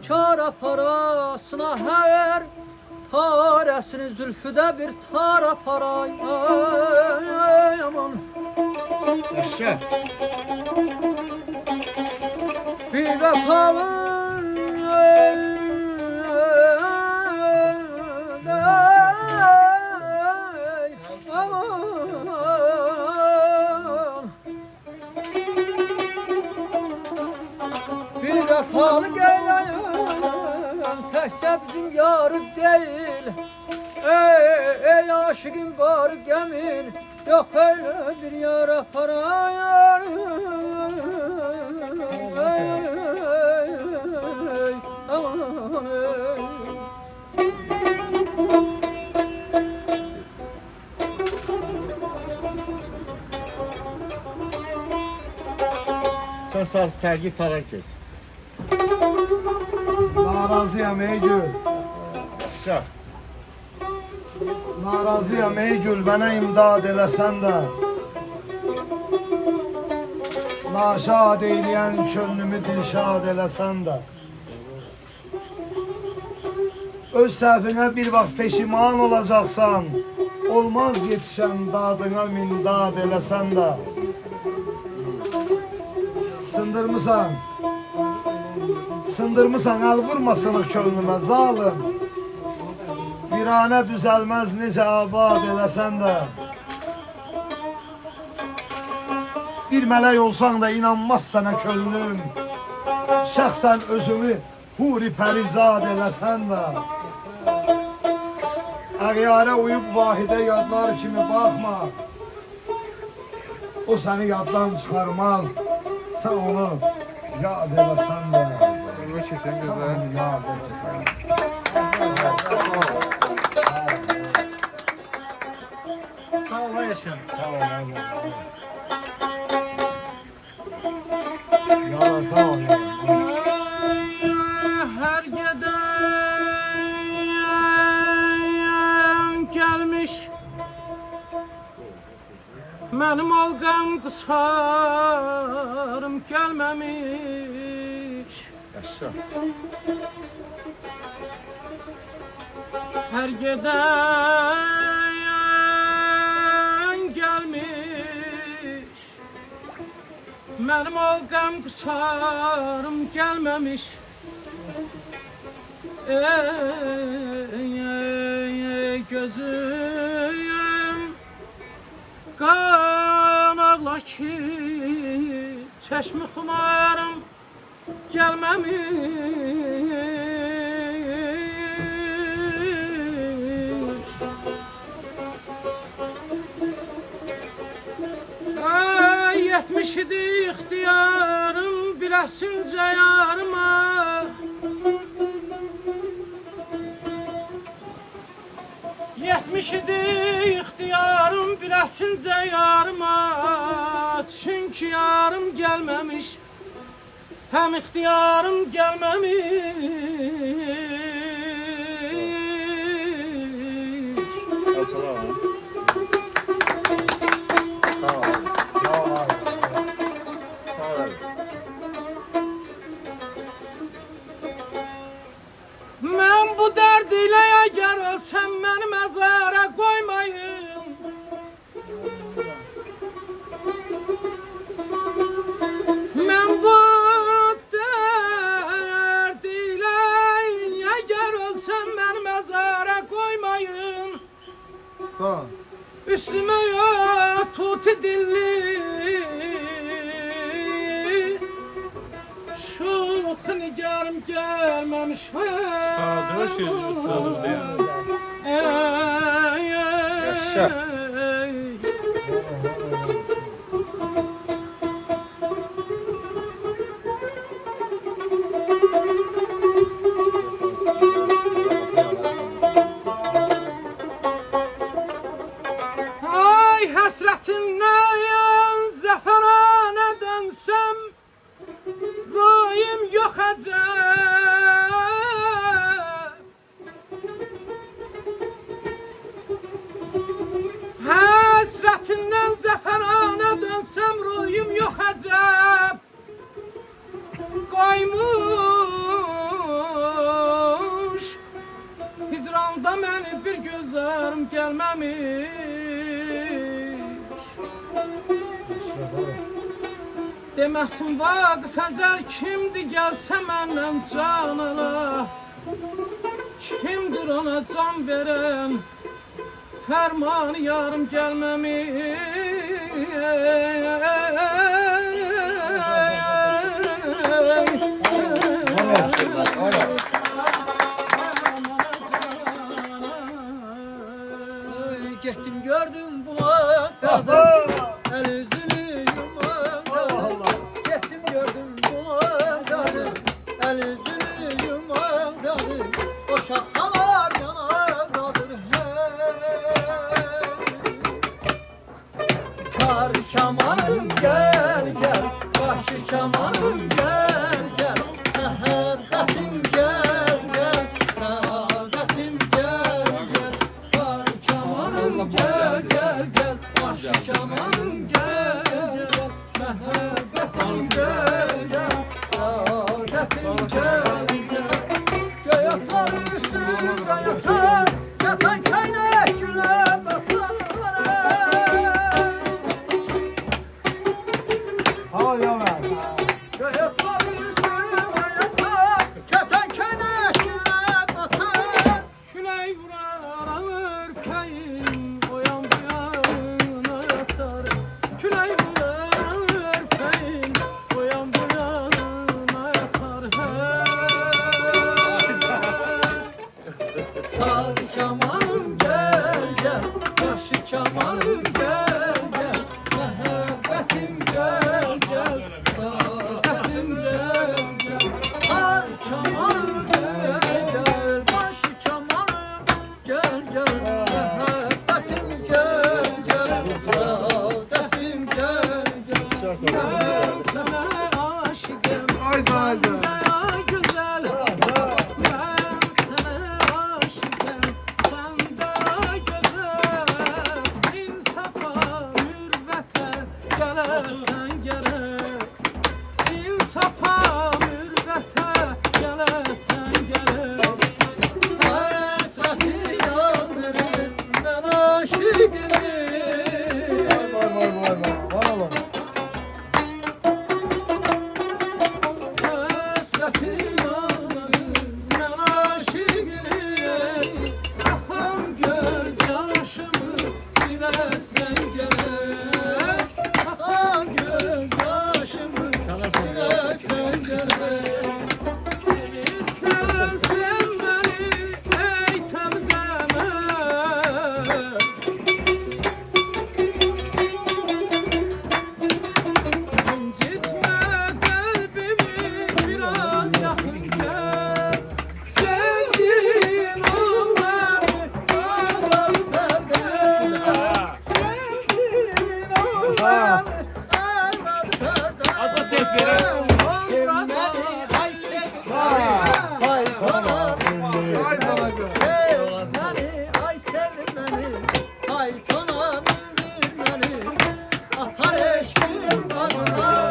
Kara parasına her paresini zülfüde bir tara para aman. Yaşa. Bir vefalı aman. Bir vefalı gelen təkcə bizim yarı değil. Ey aşıkın var gemin, yok öyle bir yara para yar. Aman Sen saz tergi taran kes. Narazıyam ey gül. Yaşa. Narazıyam ey gül, bana imdad eləsən də. Naşad eyləyən könlümü dilşad eləsən də. Öz səhvinə bir vaxt peşiman olacaqsan, olmaz yetişən dadına mindad eləsən də. Sındırmısan, Sındırmısan el vurmasınıq könlümə zalim. Viranə düzəlməz necə abad eləsən də. Bir mələk olsan da inanmaz sənə könlüm. Şəxsən özümü huri pərizad eləsən də. Əğyarə uyub vahidə yadlar kimi baxma. O səni yaddan çıxarmaz. Sən onu yad eləsən də. Sən onu yad eləsən də. Sağ ol yaşam. Sağ ol. Yalan sağ ol. Her geden gelmiş benim algam kısarım gelmemiş. Yaşa. Her geden gelmiş benim algam kısarım gelmemiş. Ey gözüm kan ağla ki çeşmi xumarım gelmemiş. Ay yetmiş idi ixtiyarım biləsince yarıma. Yetmiş idi ixtiyarım biləsince yarıma. Çünkü yarım gelmemiş, hem ixtiyarım gelmemiş. Açılar. Ben bu derd ile eğer ölsem beni mezara koymayın. Ben bu derd ile eğer ölsem beni mezara koymayın. Sağ ol. Üstüme ya tuti dilli şu nigarım gelmemiş. Sadık sadık değil. Yaşa. Ay hasretinden zaferane dönsem rüyüm yok acep. Hasretinden zaferane dönsem rüyüm yok acep. Koymuş hicranda beni bir gözlerim gelmemiş. Deməsin Vaqif əcəl kimdir gəlsə məndən can ala. Kimdir ona can verən fərmanı yarım gelmemiş. Getdim gördüm bulaklarda el yüzünü yumaklarda. Getdim gördüm bulaklarda el yüzünü yumaklarda. O şapkalar yanardadır kar kamanım gel gel, başı kamanım gel gel, məhəbbətim gel gel, saadetim gel gel, kar kamanım gel gel gel, başı kamanım gel gel, məhəbbətim gel gel, saadetim gel gel. Göyatar üstümde yatar, yatan kaynak güle batar. Sağ ol yavrum. Göyatar üstümde yatar. güzel. Ben sana aşıkım, sen de güzel. İnsafa, mürvete gelesen gerek. İnsafa, mürvete gelesen gerek. Hasreti yandırır ben aşıkım. Var oğlum. Hasreti yandırır ben aşıkım. Kafam gözyaşımı silesen gerek. Kafam gözyaşımı silesen gerek. Sevirsen sen beni ey temzeme. İncitme kalbimi biraz yakın gel. Sevdiğin oğlanı ağlat benden. Sevdiğin oğlanı ağlat benden. Ada tepere. Sevmeni ay Vay tamam. sevmeni ay sevmeni faytona bindirmeni. Ahar eşkin bağına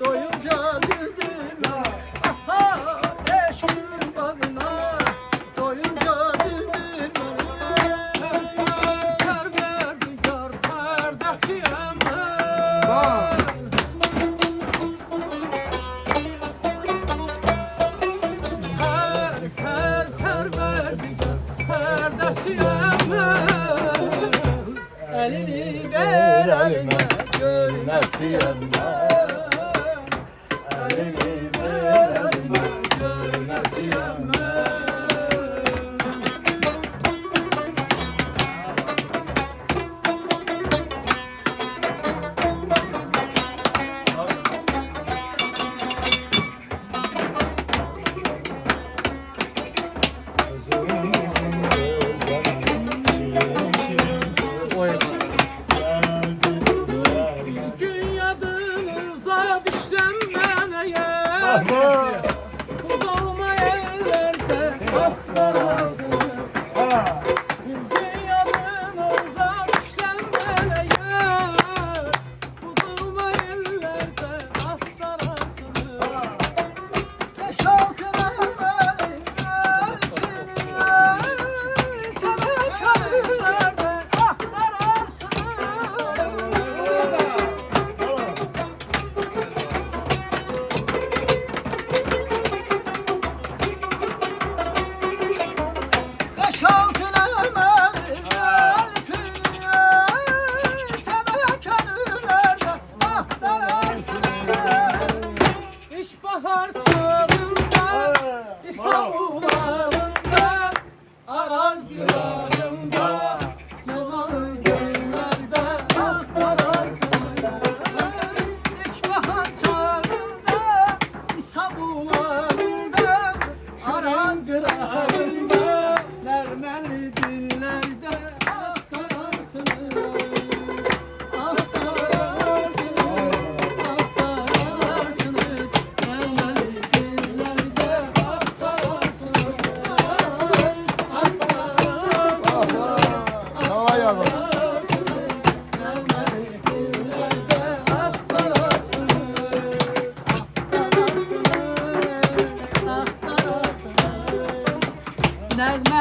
doyunca dildirmeni. Ahar eşkin bağına doyunca dildirmeni. Perverdigar perdesiyem ben. Perverdigar perdesiyem ben. Elini ver elime görünesiyem ben. Elini ver elime görünesiyem ben. Dünyadınıza düşsem ben eğer. Uzalma ellerde aklarasın. Dünyadınıza düşsem ben eğer. Uzalma ellerde aklarasın. Beş altına beni seven kalplerde aktararsın. Beş altına beni seven kalplerde aktararsın. İlkbahar çağında, İstanbul'larında, Araz yıllarında, Yalan günlerde aktararsın. İlkbahar çağında, İstanbul'larında, Araz yıllarında, Nermeli dillerde aktararsın. Aktararsın, aktararsın. Nermeli dillerde aktararsın. Aktararsın, Vay yavrum. aktararsın. Nermeli dillerde aktararsın. Aktararsın, aktararsın. Nermeli